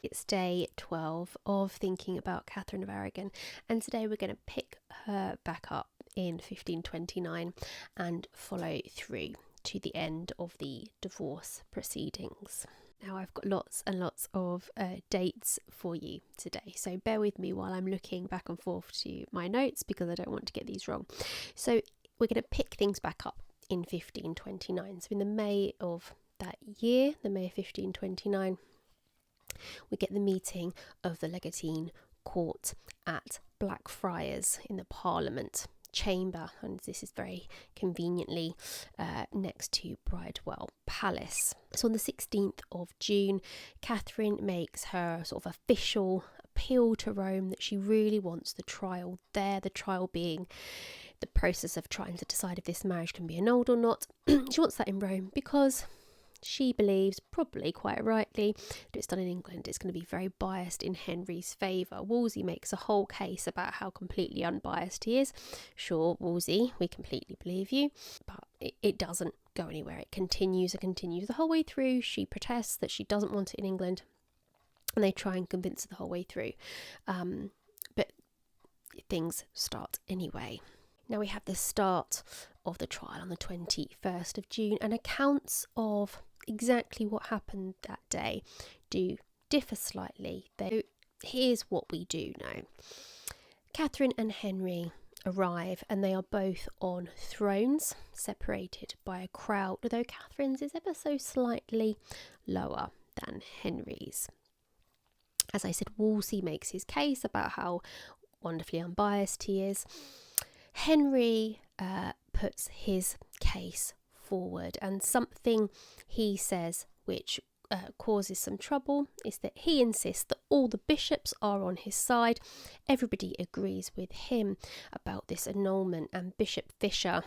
It's day 12 of thinking about Catherine of Aragon, and today we're going to pick her back up in 1529 and follow through to the end of the divorce proceedings. Now I've got lots and lots of dates for you today, so bear with me while I'm looking back and forth to my notes because I don't want to get these wrong. So we're going to pick things back up in 1529. So in the May of that year, the May of 1529, we get the meeting of the Legatine Court at Blackfriars in the Parliament chamber, and this is very conveniently next to Bridewell Palace. So on the 16th of June, Catherine makes her sort of official appeal to Rome that she really wants the trial there, the trial being the process of trying to decide if this marriage can be annulled or not. She wants that in Rome because she believes, probably quite rightly, that it's done in England, it's going to be very biased in Henry's favour. Wolsey makes a whole case about how completely unbiased he is. Sure, Wolsey, we completely believe you, but it doesn't go anywhere. It continues and continues the whole way through. She protests that she doesn't want it in England, and they try and convince her the whole way through. But things start anyway. Now we have the start of the trial on the 21st of June, and accounts of exactly what happened that day do differ slightly. So here's what we do know. Catherine and Henry arrive, and they are both on thrones, separated by a crowd, although Catherine's is ever so slightly lower than Henry's. As I said, Wolsey makes his case about how wonderfully unbiased he is. Henry puts his case forward, and something he says which causes some trouble is that he insists that all the bishops are on his side. Everybody agrees with him about this annulment, and Bishop Fisher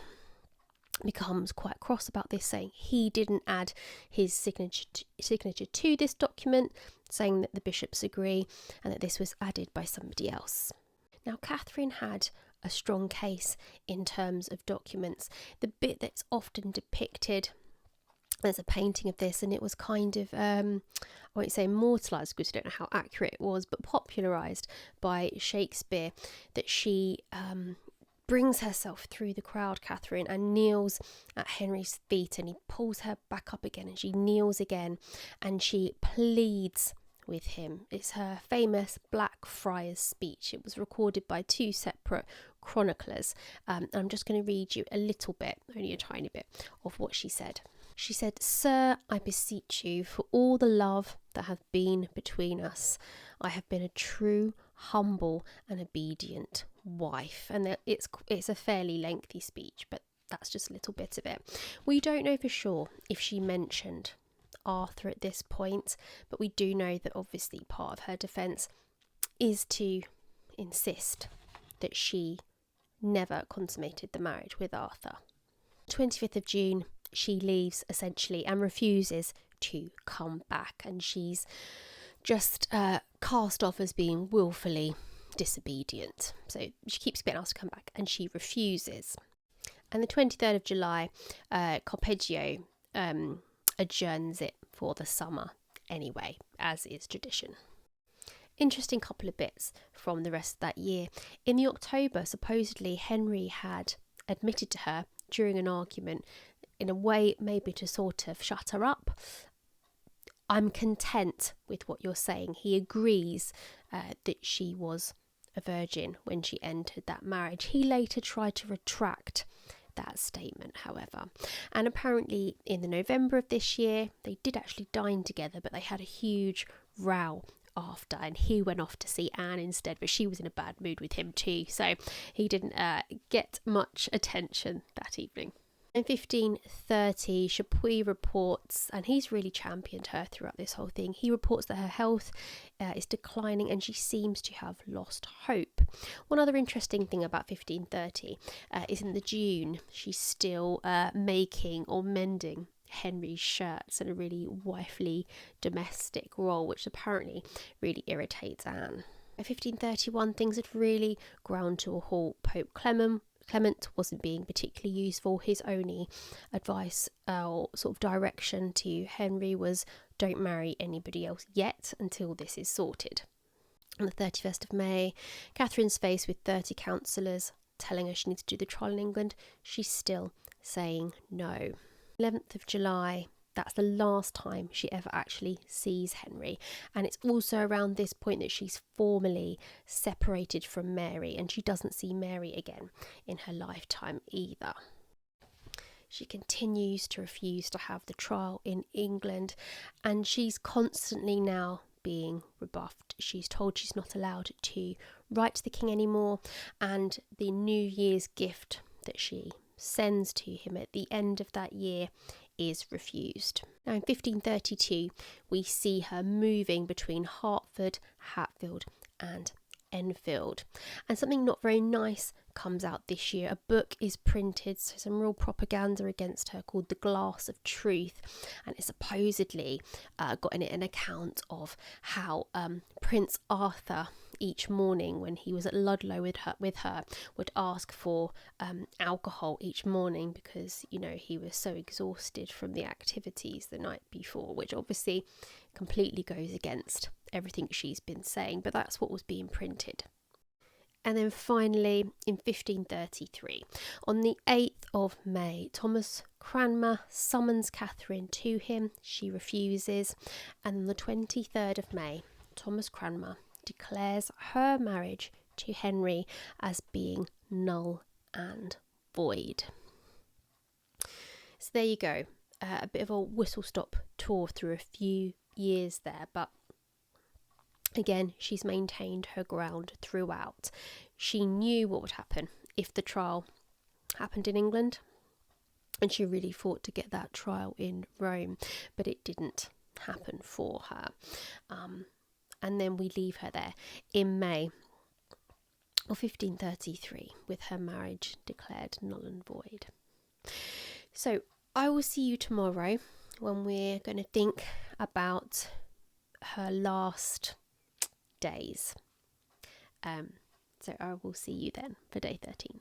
becomes quite cross about this, saying he didn't add his signature to this document, saying that the bishops agree and that this was added by somebody else. Now, Catherine had a strong case in terms of documents. The bit that's often depicted, there's a painting of this, and it was kind of, I won't say immortalised because I don't know how accurate it was, but popularised by Shakespeare, that she brings herself through the crowd, Catherine, and kneels at Henry's feet, and he pulls her back up again, and she kneels again, and she pleads with him. It's her famous Blackfriars speech. It was recorded by two separate chroniclers. I'm just going to read you a little bit, only a tiny bit, of what she said. She said, "Sir, I beseech you, for all the love that hath been between us, I have been a true, humble and obedient wife." And it's a fairly lengthy speech, but that's just a little bit of it. We don't know for sure if she mentioned Arthur at this point, but we do know that obviously part of her defence is to insist that she never consummated the marriage with Arthur. 25th of June, she leaves essentially and refuses to come back, and she's just cast off as being willfully disobedient. So she keeps being asked to come back, and she refuses. And the 23rd of July, Corpeggio adjourns it for the summer anyway, as is tradition. Interesting couple of bits from the rest of that year. In the October, supposedly Henry had admitted to her during an argument, in a way maybe to sort of shut her up, "I'm content with what you're saying." He agrees that she was a virgin when she entered that marriage. He later tried to retract that statement, however. And apparently in the November of this year, they did actually dine together, but they had a huge row after, and he went off to see Anne instead, but she was in a bad mood with him too, so he didn't get much attention that evening. In 1530, Chapuis reports, and he's really championed her throughout this whole thing, he reports that her health is declining and she seems to have lost hope. One other interesting thing about 1530 is in the June, she's still making or mending Henry's shirts in a really wifely domestic role, which apparently really irritates Anne. In 1531, things had really ground to a halt. Pope Clement Clement wasn't being particularly useful. His only advice or sort of direction to Henry was, don't marry anybody else yet until this is sorted. On the 31st of May, Catherine's faced with 30 counsellors telling her she needs to do the trial in England. She's still saying no. 11th of July, that's the last time she ever actually sees Henry. And it's also around this point that she's formally separated from Mary, and she doesn't see Mary again in her lifetime either. She continues to refuse to have the trial in England, and she's constantly now being rebuffed. She's told she's not allowed to write to the king anymore, and the New Year's gift that she sends to him at the end of that year is refused. Now in 1532 we see her moving between Hertford, Hatfield and Enfield, and something not very nice comes out this year. A book is printed, so some real propaganda against her, called The Glass of Truth, and it supposedly got in it an account of how Prince Arthur each morning when he was at Ludlow with her would ask for alcohol each morning because, you know, he was so exhausted from the activities the night before, which obviously completely goes against everything she's been saying, but that's what was being printed. And then finally, in 1533, on the 8th of May, Thomas Cranmer summons Katherine to him. She refuses. And on the 23rd of May, Thomas Cranmer declares her marriage to Henry as being null and void. So there you go. A bit of a whistle-stop tour through a few years there, but again, she's maintained her ground throughout. She knew what would happen if the trial happened in England, and she really fought to get that trial in Rome, but it didn't happen for her. And then we leave her there in May of 1533 with her marriage declared null and void. So I will see you tomorrow when we're going to think about her last days. So I will see you then for day 13.